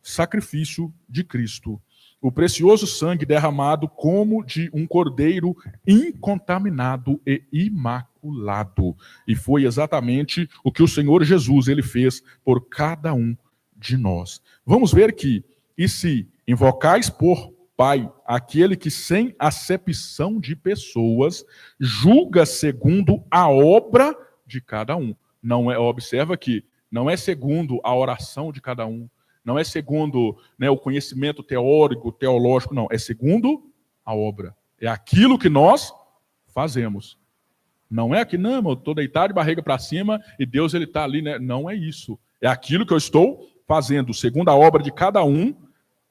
sacrifício de Cristo. O precioso sangue derramado como de um cordeiro incontaminado e imaculado. E foi exatamente o que o Senhor Jesus ele fez por cada um de nós. Vamos ver que, e se invocais por Pai aquele que sem acepção de pessoas julga segundo a obra de cada um. Não é, observa que não é segundo a oração de cada um, não é segundo, né, o conhecimento teórico, teológico, não. É segundo a obra. É aquilo que nós fazemos. Não é aqui, não, eu estou deitado de barriga para cima e Deus ele está ali, né? Não é isso. É aquilo que eu estou fazendo, segundo a obra de cada um.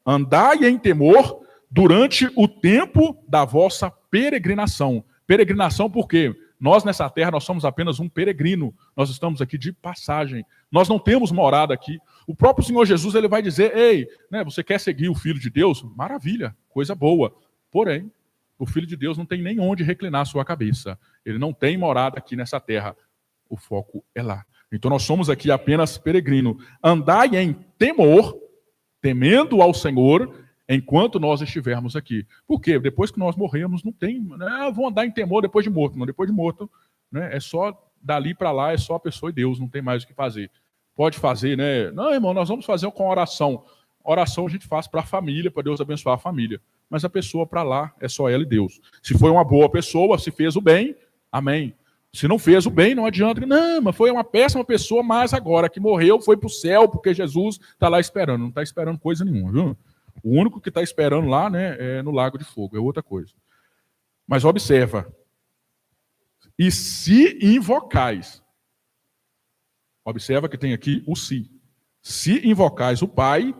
Andai em temor durante o tempo da vossa peregrinação. Peregrinação por quê? Nós nessa terra, nós somos apenas um peregrino. Nós estamos aqui de passagem. Nós não temos morada aqui. O próprio Senhor Jesus ele vai dizer, ei, né, você quer seguir o Filho de Deus? Maravilha, coisa boa. Porém, o Filho de Deus não tem nem onde reclinar a sua cabeça. Ele não tem morada aqui nessa terra. o foco é lá. Então nós somos aqui apenas peregrino. Andai em temor, temendo ao Senhor, enquanto nós estivermos aqui. Por quê? Depois que nós morremos, não tem, né? Vou andar em temor depois de morto. Não, depois de morto, né? É só dali para lá, é só a pessoa e Deus, não tem mais o que fazer. Pode fazer, né? Não, irmão, nós vamos fazer com oração. Oração a gente faz para a família, para Deus abençoar a família. Mas a pessoa para lá é só ela e Deus. Se foi uma boa pessoa, se fez o bem, amém. Se não fez o bem, não adianta. Não, mas foi uma péssima pessoa, mas agora que morreu foi para o céu, porque Jesus está lá esperando. Não está esperando coisa nenhuma, viu? O único que está esperando lá, né, é no lago de fogo, é outra coisa. Mas observa. E se invocais, observa que tem aqui o se. Se invocais o Pai,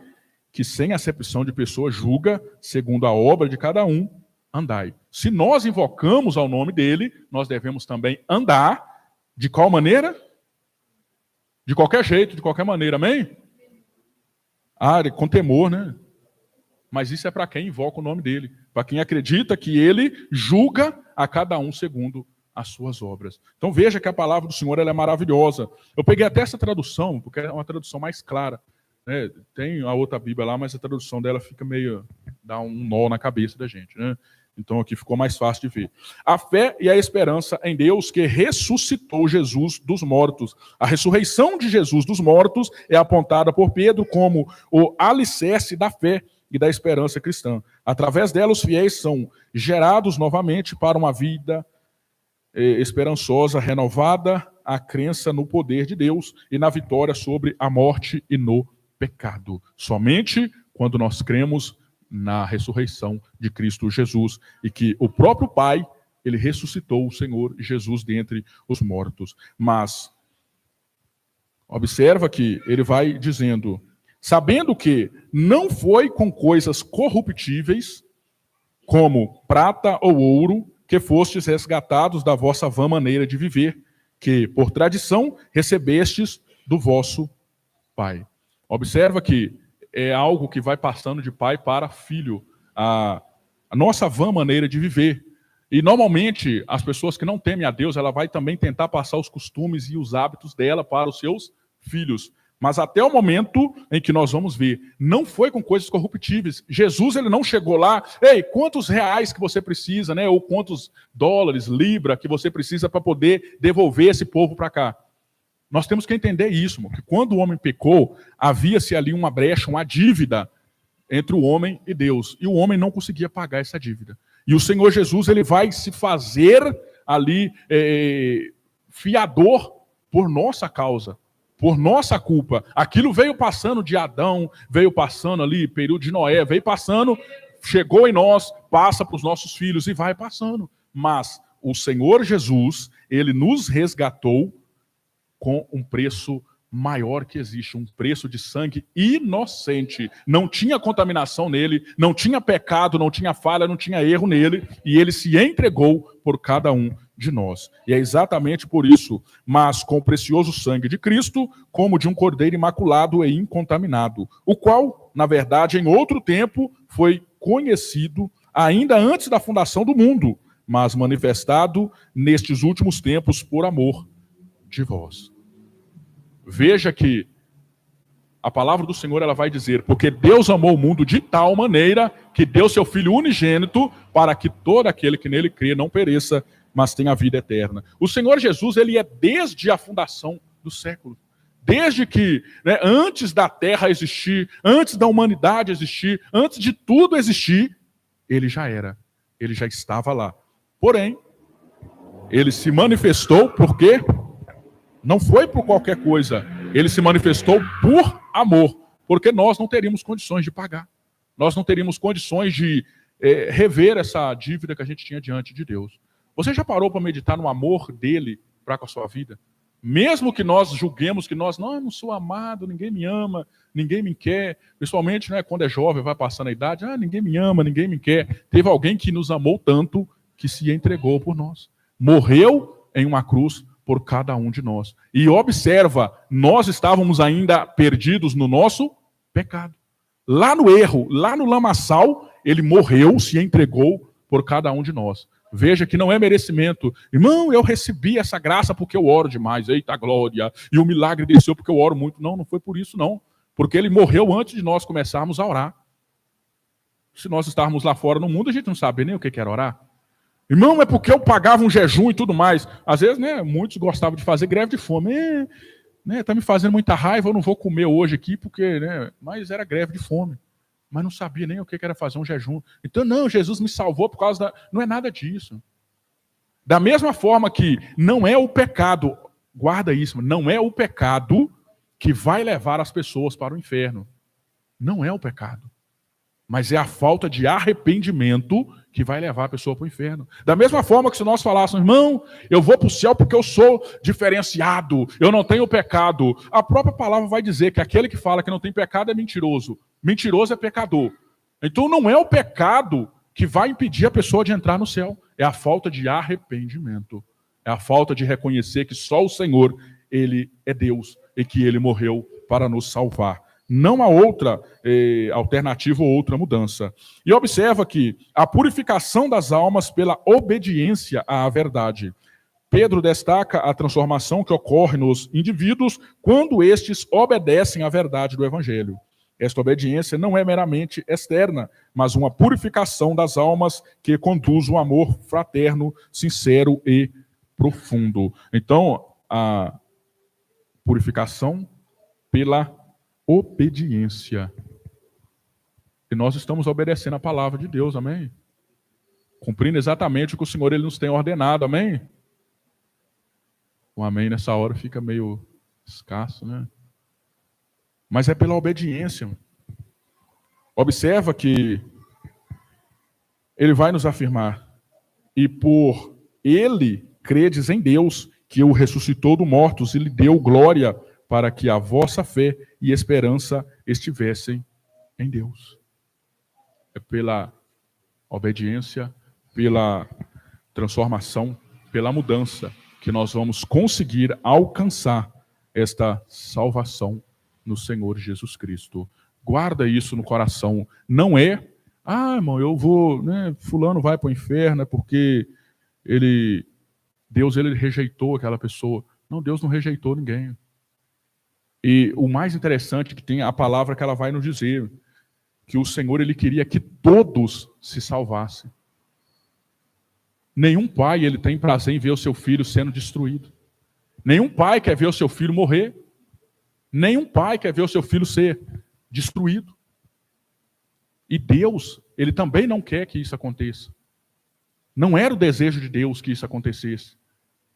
que sem acepção de pessoa julga, segundo a obra de cada um, andai. Se nós invocamos ao nome dele, nós devemos também andar. De qual maneira? De qualquer jeito, de qualquer maneira, amém? Com temor, né? Mas isso é para quem invoca o nome dele, para quem acredita que ele julga a cada um segundo as suas obras. Então veja que a palavra do Senhor ela é maravilhosa. Eu peguei até essa tradução, porque é uma tradução mais clara. Né? Tem a outra Bíblia lá, mas a tradução dela fica meio... dá um nó na cabeça da gente. Né? Então aqui ficou mais fácil de ver. A fé e a esperança em Deus que ressuscitou Jesus dos mortos. A ressurreição de Jesus dos mortos é apontada por Pedro como o alicerce da fé e da esperança cristã. Através dela, os fiéis são gerados novamente para uma vida esperançosa, renovada, a crença no poder de Deus e na vitória sobre a morte e no pecado. Somente quando nós cremos na ressurreição de Cristo Jesus e que o próprio Pai, ele ressuscitou o Senhor Jesus dentre os mortos. Mas, observa que ele vai dizendo... Sabendo que não foi com coisas corruptíveis, como prata ou ouro, que fostes resgatados da vossa vã maneira de viver, que, por tradição, recebestes do vosso Pai. Observa que é algo que vai passando de pai para filho, a nossa vã maneira de viver. E, normalmente, as pessoas que não temem a Deus, ela vai também tentar passar os costumes e os hábitos dela para os seus filhos. Mas até o momento em que nós vamos ver, não foi com coisas corruptíveis. Jesus ele não chegou lá, ei, quantos reais que você precisa, né? Ou quantos dólares, libra que você precisa para poder devolver esse povo para cá. Nós temos que entender isso, que quando o homem pecou, havia-se ali uma brecha, uma dívida entre o homem e Deus. E o homem não conseguia pagar essa dívida. E o Senhor Jesus ele vai se fazer ali fiador por nossa causa. Por nossa culpa. Aquilo veio passando de Adão, veio passando ali, período de Noé, veio passando, chegou em nós, passa para os nossos filhos e vai passando. Mas o Senhor Jesus, ele nos resgatou com um preço maior que existe, um preço de sangue inocente. Não tinha contaminação nele, não tinha pecado, não tinha falha, não tinha erro nele, e ele se entregou por cada um de nós. E é exatamente por isso, mas com o precioso sangue de Cristo, como de um cordeiro imaculado e incontaminado, o qual, na verdade, em outro tempo, foi conhecido ainda antes da fundação do mundo, mas manifestado nestes últimos tempos por amor de vós. Veja que a palavra do Senhor ela vai dizer, porque Deus amou o mundo de tal maneira que deu seu Filho unigênito para que todo aquele que nele crê não pereça, mas tenha a vida eterna. O Senhor Jesus ele é desde a fundação do século. Desde que, né, antes da terra existir, antes da humanidade existir, antes de tudo existir, ele já era, ele já estava lá. Porém, ele se manifestou porque não foi por qualquer coisa, ele se manifestou por amor, porque nós não teríamos condições de pagar, nós não teríamos condições de rever essa dívida que a gente tinha diante de Deus. Você já parou para meditar no amor dele para com a sua vida? Mesmo que nós julguemos que nós, não, eu não sou amado, ninguém me ama, ninguém me quer, principalmente, né, quando é jovem, vai passando a idade, ninguém me ama, ninguém me quer. Teve alguém que nos amou tanto que se entregou por nós. Morreu em uma cruz por cada um de nós. E observa, nós estávamos ainda perdidos no nosso pecado. Lá no erro, lá no lamaçal, ele morreu, se entregou por cada um de nós. Veja que não é merecimento. Irmão, eu recebi essa graça porque eu oro demais. Eita glória. E o milagre desceu porque eu oro muito. Não, não foi por isso não. Porque ele morreu antes de nós começarmos a orar. Se nós estarmos lá fora no mundo, a gente não sabe nem o que era orar. Irmão, é porque eu pagava um jejum e tudo mais. Às vezes, né, muitos gostavam de fazer greve de fome. Tá me fazendo muita raiva, eu não vou comer hoje aqui, porque, né, mas era greve de fome. Mas não sabia nem o que era fazer um jejum. Então, não, Jesus me salvou por causa da... Não é nada disso. Da mesma forma que não é o pecado, guarda isso, não é o pecado que vai levar as pessoas para o inferno. Não é o pecado. Mas é a falta de arrependimento que vai levar a pessoa para o inferno. Da mesma forma que se nós falássemos, irmão, eu vou para o céu porque eu sou diferenciado, eu não tenho pecado. A própria palavra vai dizer que aquele que fala que não tem pecado é mentiroso. Mentiroso é pecador. Então não é o pecado que vai impedir a pessoa de entrar no céu. É a falta de arrependimento. É a falta de reconhecer que só o Senhor, Ele é Deus e que Ele morreu para nos salvar. Não há outra alternativa ou outra mudança. E observa que a purificação das almas pela obediência à verdade. Pedro destaca a transformação que ocorre nos indivíduos quando estes obedecem à verdade do Evangelho. Esta obediência não é meramente externa, mas uma purificação das almas que conduz ao amor fraterno, sincero e profundo. Então, a purificação pela obediência. E nós estamos obedecendo a palavra de Deus, amém? Cumprindo exatamente o que o Senhor ele nos tem ordenado, amém? O amém nessa hora fica meio escasso, né? Mas é pela obediência. Observa que ele vai nos afirmar: e por ele credes em Deus, que o ressuscitou dos mortos e lhe deu glória, para que a vossa fé e esperança estivessem em Deus. É pela obediência, pela transformação, pela mudança, que nós vamos conseguir alcançar esta salvação no Senhor Jesus Cristo. Guarda isso no coração. Não é, irmão, eu vou, né, fulano vai para o inferno porque Deus ele rejeitou aquela pessoa. Não, Deus não rejeitou ninguém. E o mais interessante que tem a palavra que ela vai nos dizer, que o Senhor ele queria que todos se salvassem. Nenhum pai ele tem prazer em ver o seu filho sendo destruído. Nenhum pai quer ver o seu filho morrer. Nenhum pai quer ver o seu filho ser destruído. E Deus, ele também não quer que isso aconteça. Não era o desejo de Deus que isso acontecesse.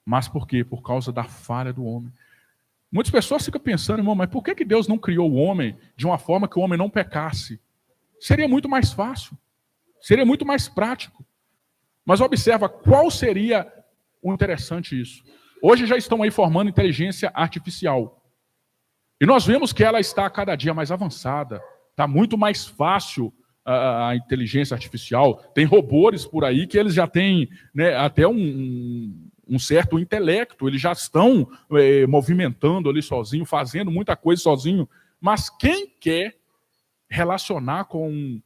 Mas por quê? Por causa da falha do homem. Muitas pessoas ficam pensando, irmão, mas por que Deus não criou o homem de uma forma que o homem não pecasse? Seria muito mais fácil. Seria muito mais prático. Mas observa qual seria o interessante isso. Hoje já estão aí formando inteligência artificial. E nós vemos que ela está cada dia mais avançada. Está muito mais fácil a inteligência artificial. Tem robôs por aí que eles já têm, né, até um certo intelecto. Eles já estão movimentando ali sozinho, fazendo muita coisa sozinho. Mas quem quer relacionar com um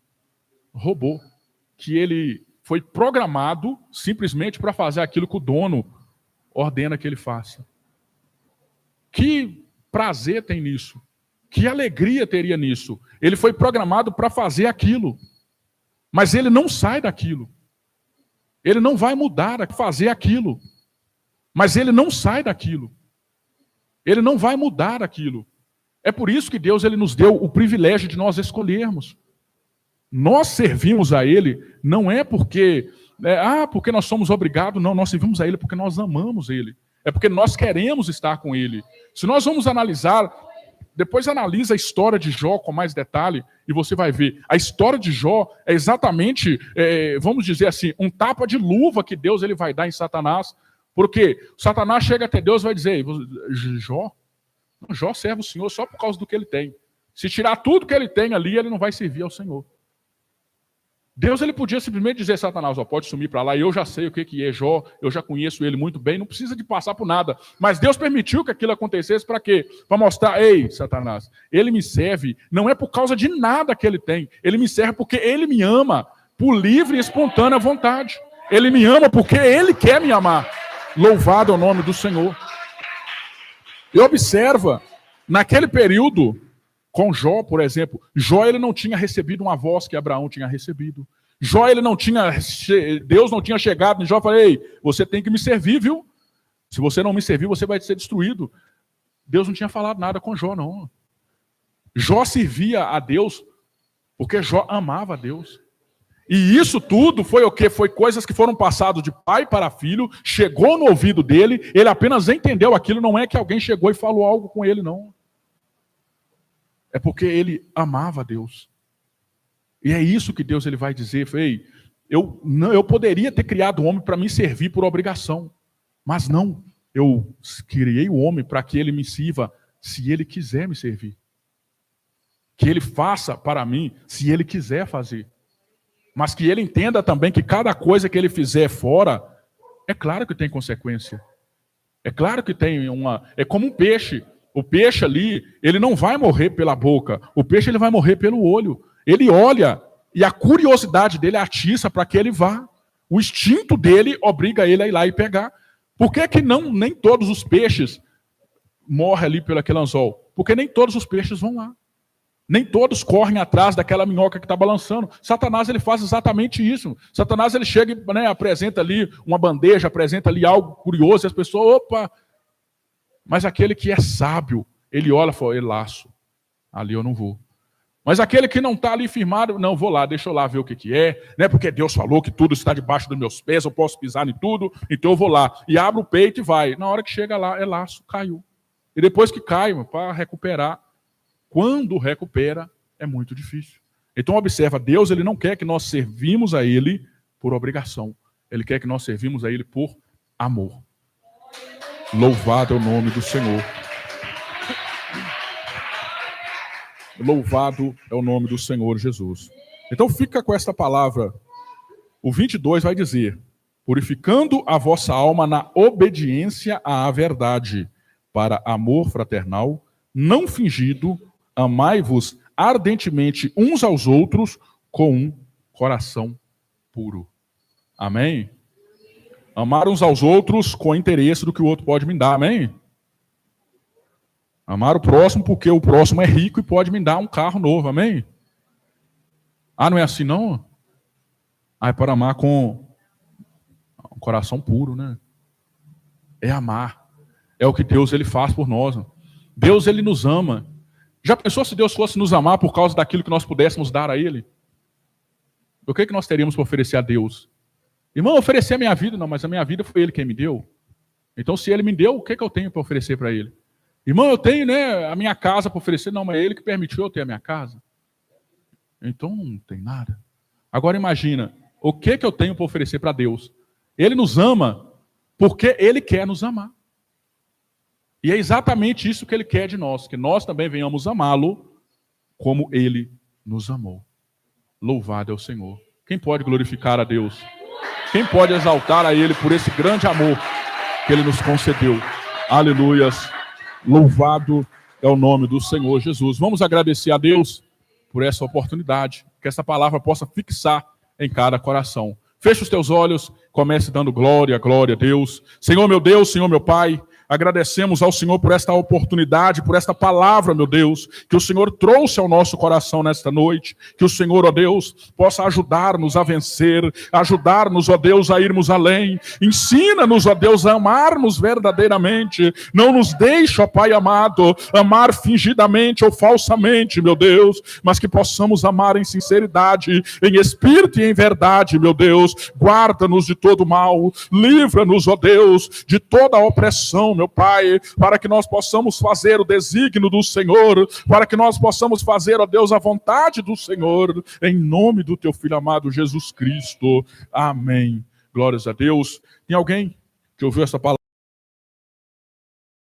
robô que ele foi programado simplesmente para fazer aquilo que o dono ordena que ele faça? Que prazer tem nisso? Que alegria teria nisso? Ele foi programado para fazer aquilo, mas ele não sai daquilo. Ele não vai mudar a fazer aquilo, mas ele não sai daquilo. Ele não vai mudar aquilo. É por isso que Deus ele nos deu o privilégio de nós escolhermos. Nós servimos a Ele, não é porque nós somos obrigados, não, nós servimos a Ele porque nós amamos Ele. É porque nós queremos estar com Ele. Se nós vamos analisar, depois analisa a história de Jó com mais detalhe, e você vai ver. A história de Jó é exatamente, vamos dizer assim, um tapa de luva que Deus ele vai dar em Satanás. Porque Satanás chega até Deus e vai dizer, Jó serve o Senhor só por causa do que ele tem. Se tirar tudo que ele tem ali, ele não vai servir ao Senhor. Deus ele podia simplesmente dizer a Satanás, pode sumir para lá, eu já sei o que é Jó, eu já conheço ele muito bem, não precisa de passar por nada. Mas Deus permitiu que aquilo acontecesse para quê? Para mostrar, ei, Satanás, ele me serve, não é por causa de nada que ele tem, ele me serve porque ele me ama, por livre e espontânea vontade. Ele me ama porque ele quer me amar. Louvado é o nome do Senhor. E observa, naquele período, com Jó, por exemplo, Jó ele não tinha recebido uma voz que Abraão tinha recebido. Jó ele não tinha, Deus não tinha chegado em Jó e falou, ei, você tem que me servir, viu? Se você não me servir, você vai ser destruído. Deus não tinha falado nada com Jó, não. Jó servia a Deus porque Jó amava a Deus. E isso tudo foi o quê? Foi coisas que foram passadas de pai para filho, chegou no ouvido dele, ele apenas entendeu aquilo, não é que alguém chegou e falou algo com ele, não. É porque ele amava a Deus. E é isso que Deus ele vai dizer, ei, eu poderia ter criado o homem para me servir por obrigação, mas não, eu criei o homem para que ele me sirva se ele quiser me servir. Que ele faça para mim se ele quiser fazer. Mas que ele entenda também que cada coisa que ele fizer fora, é claro que tem consequência. É claro que tem uma... É como um peixe. O peixe ali, ele não vai morrer pela boca. O peixe ele vai morrer pelo olho. Ele olha e a curiosidade dele atiça para que ele vá. O instinto dele obriga ele a ir lá e pegar. Por que que não, nem todos os peixes morrem ali pelo aquele anzol? Porque nem todos os peixes vão lá. Nem todos correm atrás daquela minhoca que está balançando. Satanás ele faz exatamente isso. Satanás ele chega e apresenta ali uma bandeja, apresenta ali algo curioso, e as pessoas, opa! Mas aquele que é sábio, ele olha e fala, ele laço, ali eu não vou. Mas aquele que não está ali firmado, não, vou lá, deixa eu lá ver o que é, né? Porque Deus falou que tudo está debaixo dos meus pés, eu posso pisar em tudo, então eu vou lá. E abre o peito e vai. Na hora que chega lá, é laço, caiu. E depois que cai, para recuperar, quando recupera, é muito difícil. Então observa, Deus ele não quer que nós servimos a Ele por obrigação. Ele quer que nós servimos a Ele por amor. Louvado é o nome do Senhor. Louvado é o nome do Senhor Jesus. Então fica com esta palavra. O 22 vai dizer, purificando a vossa alma na obediência à verdade, para amor fraternal, não fingido, amai-vos ardentemente uns aos outros com um coração puro. Amém? Amar uns aos outros com interesse do que o outro pode me dar. Amém? Amar o próximo porque o próximo é rico e pode me dar um carro novo. Amém? Ah, não é assim não? Ah, é para amar com um coração puro, né? É amar. É o que Deus ele faz por nós. Deus ele nos ama. Já pensou se Deus fosse nos amar por causa daquilo que nós pudéssemos dar a Ele? O que nós teríamos para oferecer a Deus? Irmão, oferecer a minha vida, não, mas a minha vida foi Ele quem me deu. Então, se Ele me deu, o que eu tenho para oferecer para Ele? Irmão, eu tenho, né, a minha casa para oferecer, não, mas é Ele que permitiu eu ter a minha casa. Então, não tem nada. Agora imagina, o que eu tenho para oferecer para Deus? Ele nos ama porque Ele quer nos amar. E é exatamente isso que Ele quer de nós, que nós também venhamos amá-lo como Ele nos amou. Louvado é o Senhor. Quem pode glorificar a Deus? Quem pode exaltar a Ele por esse grande amor que Ele nos concedeu? Aleluias. Louvado é o nome do Senhor Jesus. Vamos agradecer a Deus por essa oportunidade, que essa palavra possa fixar em cada coração. Feche os teus olhos, comece dando glória a Deus. Senhor meu Deus, Senhor meu Pai, agradecemos ao Senhor por esta oportunidade, por esta palavra, meu Deus, que o Senhor trouxe ao nosso coração nesta noite. Que o Senhor, ó Deus, possa ajudar-nos a vencer, ajudar-nos, ó Deus, a irmos além. Ensina-nos, ó Deus, a amarmos verdadeiramente. Não nos deixe, ó Pai amado, amar fingidamente ou falsamente, meu Deus, mas que possamos amar em sinceridade, em espírito e em verdade, meu Deus. Guarda-nos de todo mal, livra-nos, ó Deus, de toda a opressão, meu Pai, para que nós possamos fazer o desígnio do Senhor, para que nós possamos fazer, ó Deus, a vontade do Senhor, em nome do Teu Filho amado Jesus Cristo. Amém. Glórias a Deus. Tem alguém que ouviu essa palavra?